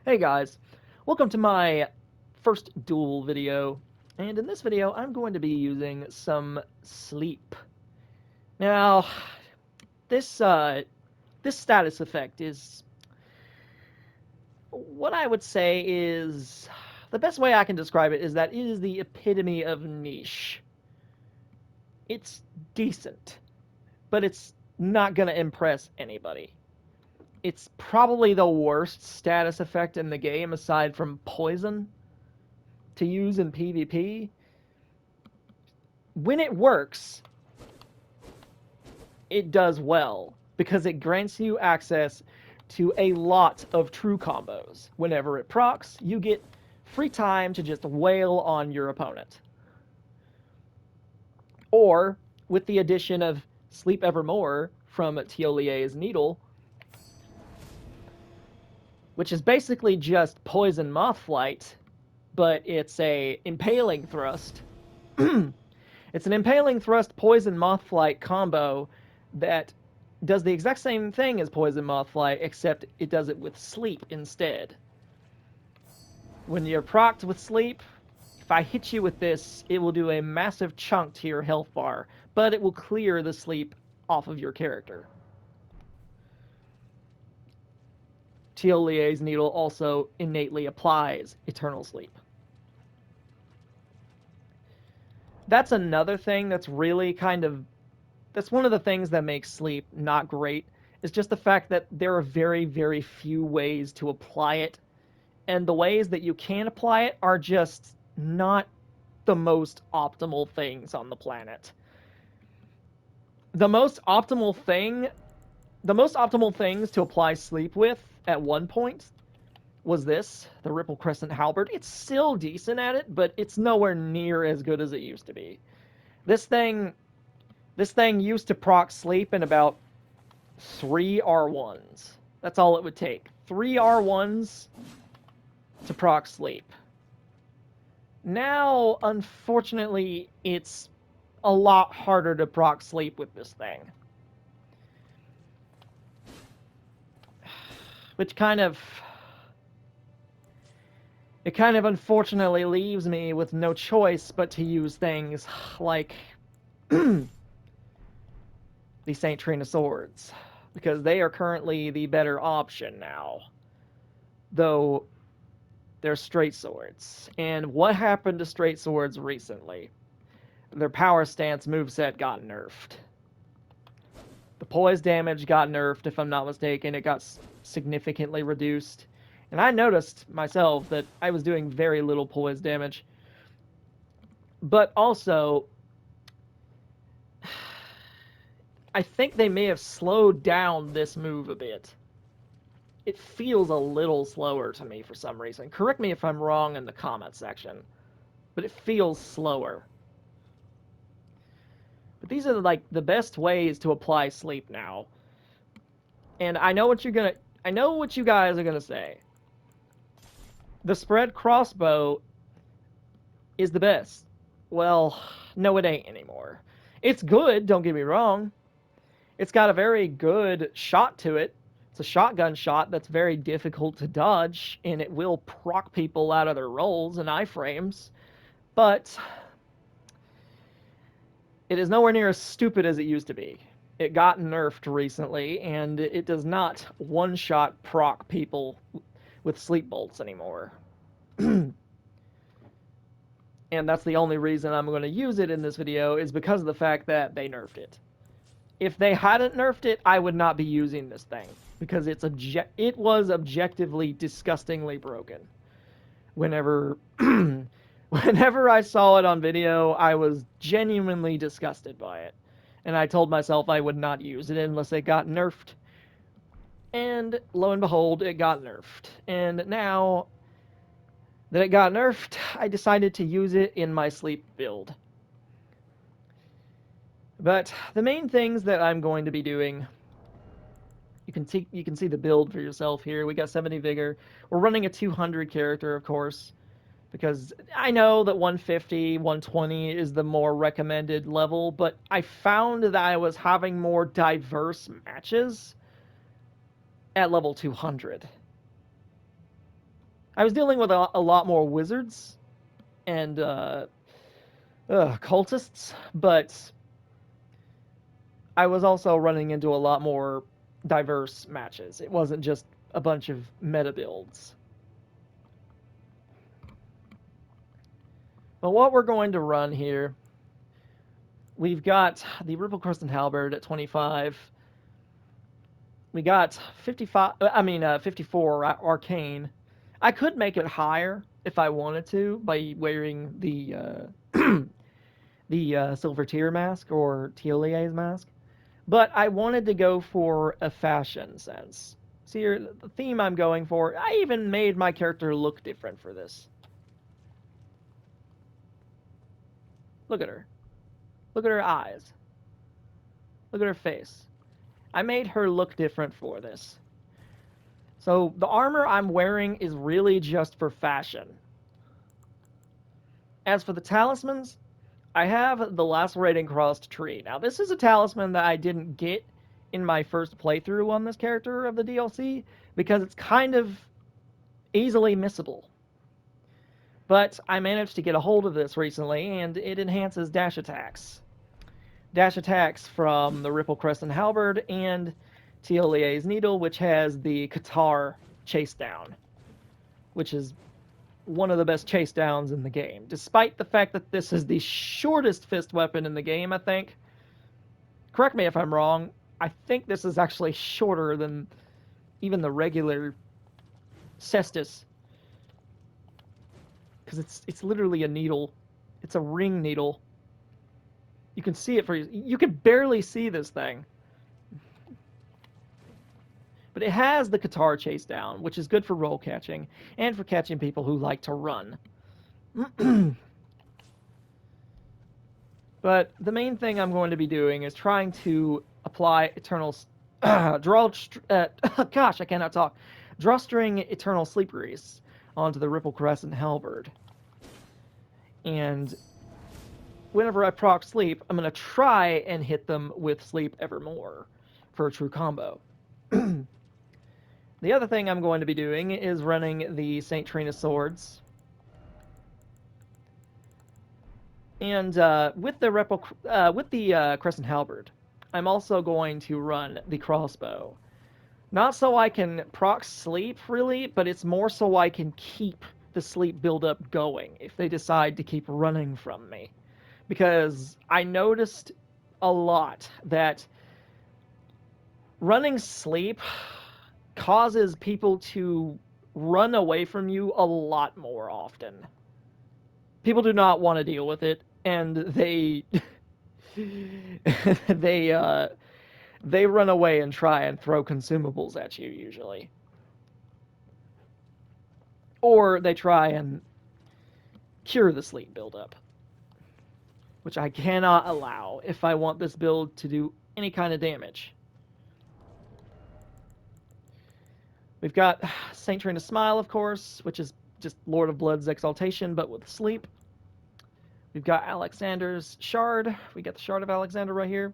Hey guys, welcome to my first duel video, and in this video I'm going to be using some sleep. Now, this status effect is what I would say is the best way I can describe it is that it is the epitome of niche. It's decent, but it's not gonna impress anybody. It's probably the worst status effect in the game aside from poison to use in PvP. When it works, it does well because it grants you access to a lot of true combos. Whenever it procs, you get free time to just wail on your opponent. Or, with the addition of Sleep Evermore from Tiolier's Needle, which is basically just Poison Moth Flight, but it's a Impaling Thrust. It's an Impaling Thrust Poison Moth Flight combo that does the exact same thing as Poison Moth Flight, except it does it with sleep instead. When you're procced with sleep, if I hit you with this, it will do a massive chunk to your health bar, but it will clear the sleep off of your character. Tiolier's Needle also innately applies Eternal Sleep. That's another thing that's really that's one of the things that makes sleep not great, is just the fact that there are very, very few ways to apply it, and the ways that you can apply it are just not the most optimal things on the planet. The most optimal thing, the most optimal things to apply sleep with at one point was the Ripple Crescent Halberd. It's still decent at it, but it's nowhere near as good as it used to be. This thing This thing used to proc sleep in about 3 R1s. That's all it would take. 3 R1s to proc sleep. Now, unfortunately, it's a lot harder to proc sleep with this thing. Which it kind of unfortunately leaves me with no choice but to use things like the Saint Trina Swords, because they are currently the better option now. Though they're straight swords. And what happened to straight swords recently? Their power stance moveset got nerfed. The poise damage got nerfed, if I'm not mistaken. It got significantly reduced. And I noticed myself that I was doing very little poise damage. But also, I think they may have slowed down this move a bit. It feels a little slower to me for some reason. Correct me if I'm wrong in the comment section, but it feels slower. But these are like the best ways to apply sleep now. And I know what you guys are gonna say. The spread crossbow is the best. Well, no it ain't anymore. It's good, don't get me wrong. It's got a very good shot to it. It's a shotgun shot that's very difficult to dodge, and it will proc people out of their rolls and iframes. But it is nowhere near as stupid as it used to be. It got nerfed recently, and it does not one-shot proc people with sleep bolts anymore. And that's the only reason I'm going to use it in this video, is because of the fact that they nerfed it. If they hadn't nerfed it, I would not be using this thing, because it was objectively disgustingly broken. Whenever whenever I saw it on video, I was genuinely disgusted by it. And I told myself I would not use it unless it got nerfed. And lo and behold, it got nerfed. And now that it got nerfed, I decided to use it in my sleep build. But the main things that I'm going to be doing, you can see the build for yourself here. We got 70 vigor. We're running a 200 character, of course, because I know that 150, 120 is the more recommended level, but I found that I was having more diverse matches at level 200. I was dealing with a lot more wizards and cultists, but I was also running into a lot more diverse matches. It wasn't just a bunch of meta builds. But what we're going to run here, we've got the Ripple Crescent Halberd at 25. We got 54 Arcane. I could make it higher if I wanted to by wearing the Silver Tier mask or Teolier's mask. But I wanted to go for a fashion sense. See here, the theme I'm going for, I even made my character look different for this. Look at her. Look at her eyes. Look at her face. I made her look different for this. So the armor I'm wearing is really just for fashion. As for the talismans, I have the Lacerating Crossed Tree. Now this is a talisman that I didn't get in my first playthrough on this character of the DLC because it's kind of easily missable. But I managed to get a hold of this recently, and it enhances dash attacks. Dash attacks from the Ripple Crescent Halberd and Teolier's Needle, which has the Qatar chase down, which is one of the best chase downs in the game, despite the fact that this is the shortest fist weapon in the game, I think. Correct me if I'm wrong. I think this is actually shorter than even the regular cestus, because it's literally a needle. It's a ring needle. You can see it for you can barely see this thing. But it has the Qatar chase down, which is good for roll catching and for catching people who like to run. But the main thing I'm going to be doing is trying to apply Eternal gosh, I cannot talk. Drawstring Eternal Sleep Grease onto the Ripple Crescent Halberd. And whenever I proc Sleep, I'm going to try and hit them with Sleep Evermore for a true combo. The other thing I'm going to be doing is running the St. Trina Swords. And with the Crescent Halberd, I'm also going to run the crossbow. Not so I can proc sleep, really, but it's more so I can keep the sleep buildup going if they decide to keep running from me. Because I noticed a lot that running sleep causes people to run away from you a lot more often. People do not want to deal with it, and they they run away and try and throw consumables at you usually. Or they try and cure the sleep buildup, which I cannot allow if I want this build to do any kind of damage. We've got St. Trina Smile, of course, which is just Lord of Blood's Exaltation, but with sleep. We've got Alexander's Shard. We got the Shard of Alexander right here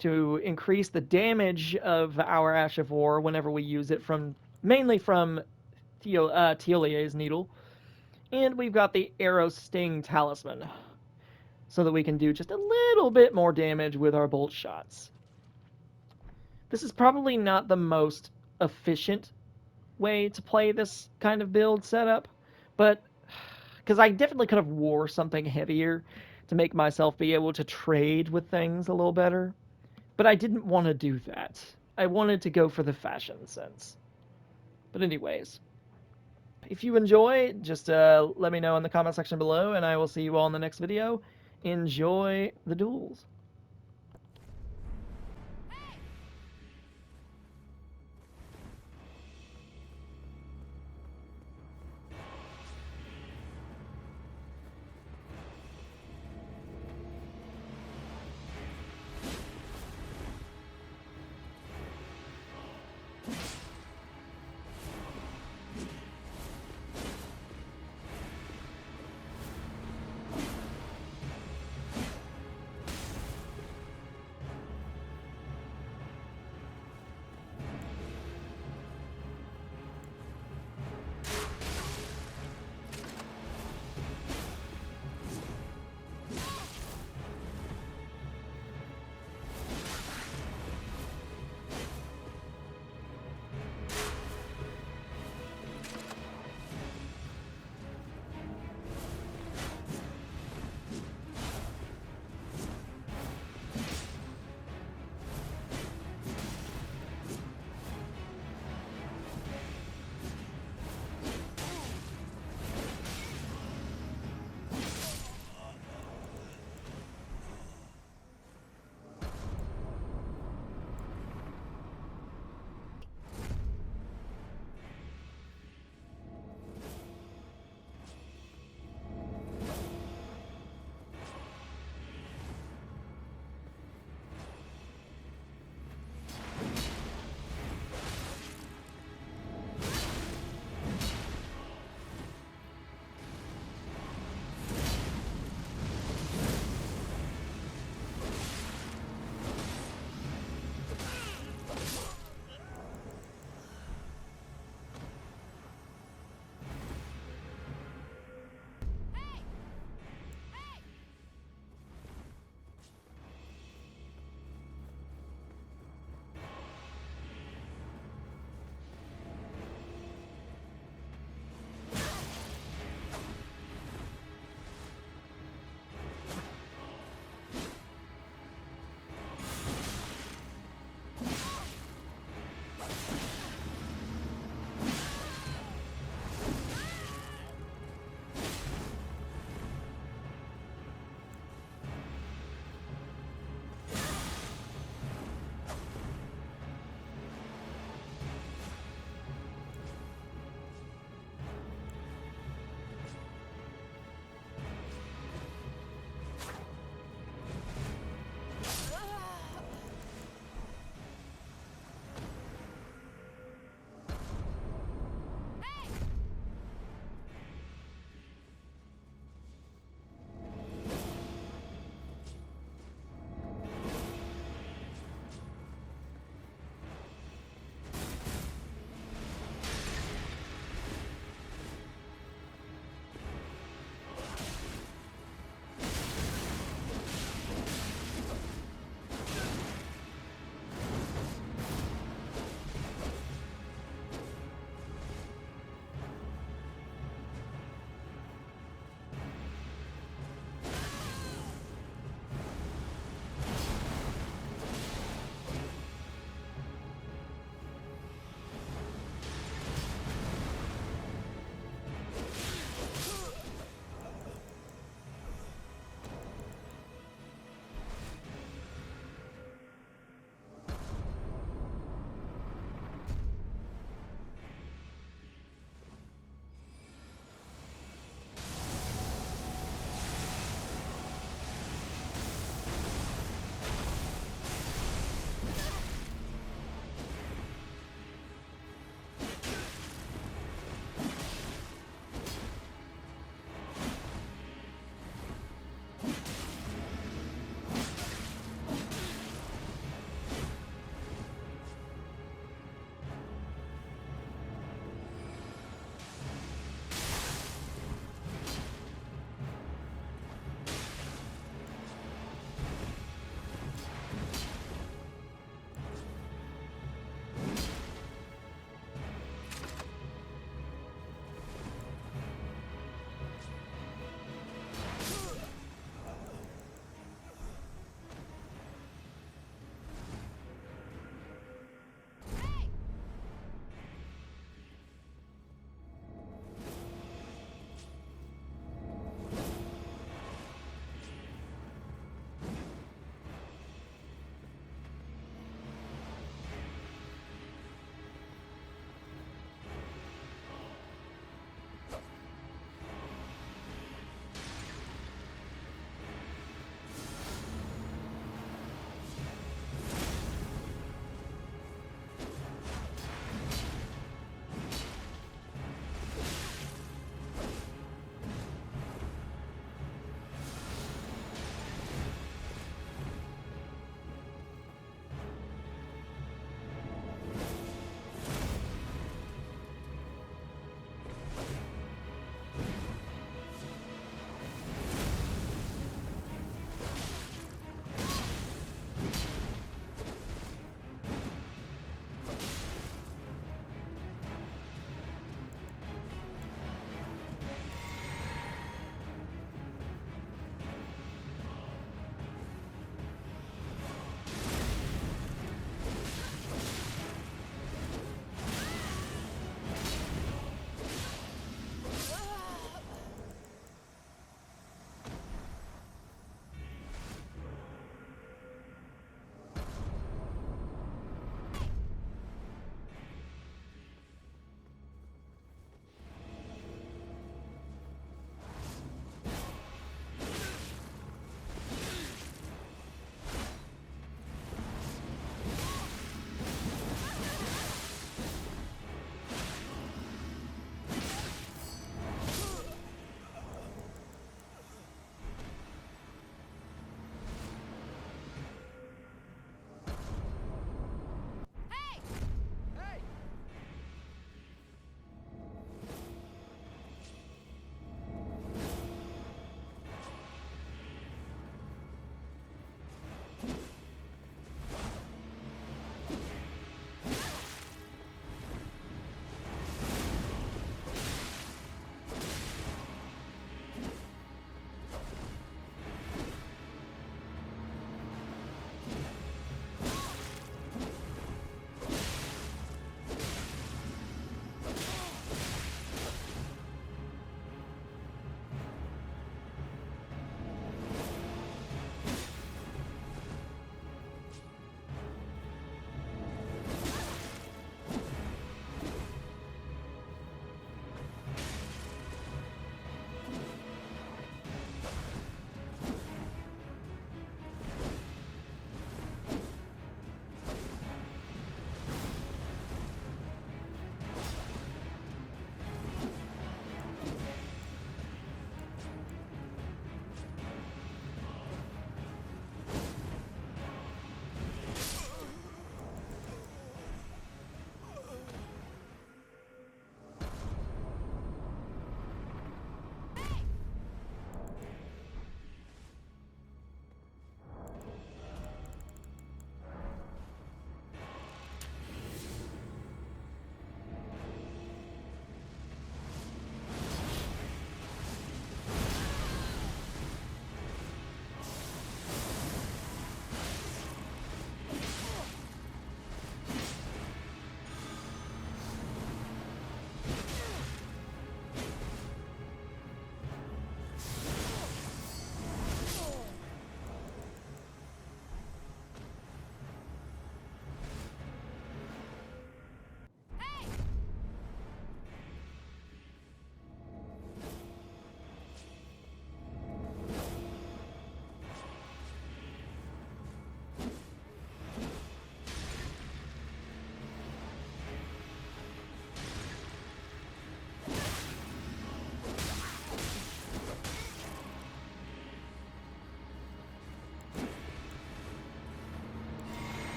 to increase the damage of our Ash of War whenever we use it mainly from Teolier's Needle. And we've got the Arrow Sting Talisman so that we can do just a little bit more damage with our bolt shots. This is probably not the most efficient way to play this kind of build setup, but because I definitely could have wore something heavier to make myself be able to trade with things a little better, but I didn't want to do that. I wanted to go for the fashion sense. But anyways, if you enjoy, just let me know in the comment section below, and I will see you all in the next video. Enjoy the duels.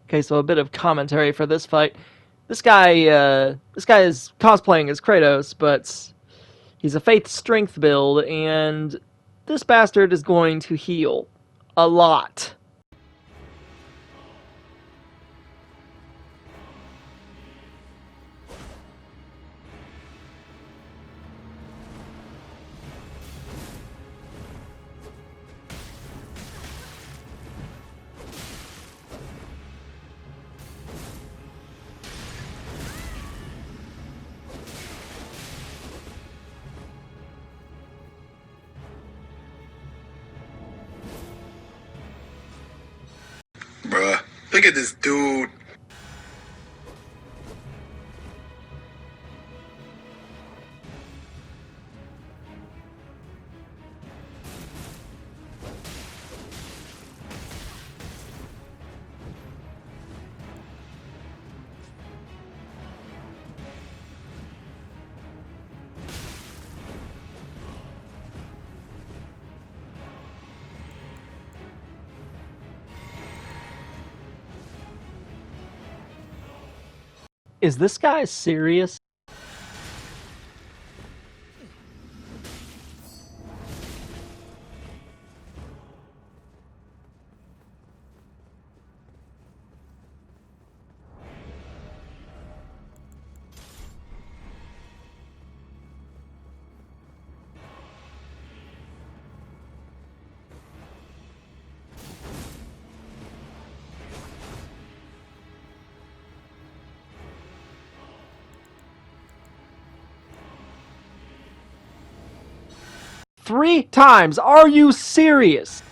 Okay, so a bit of commentary for this fight. This guy is cosplaying as Kratos, but he's a faith strength build, and this bastard is going to heal a lot. Bruh, look at this dude. Is this guy serious? Three times? Are you serious?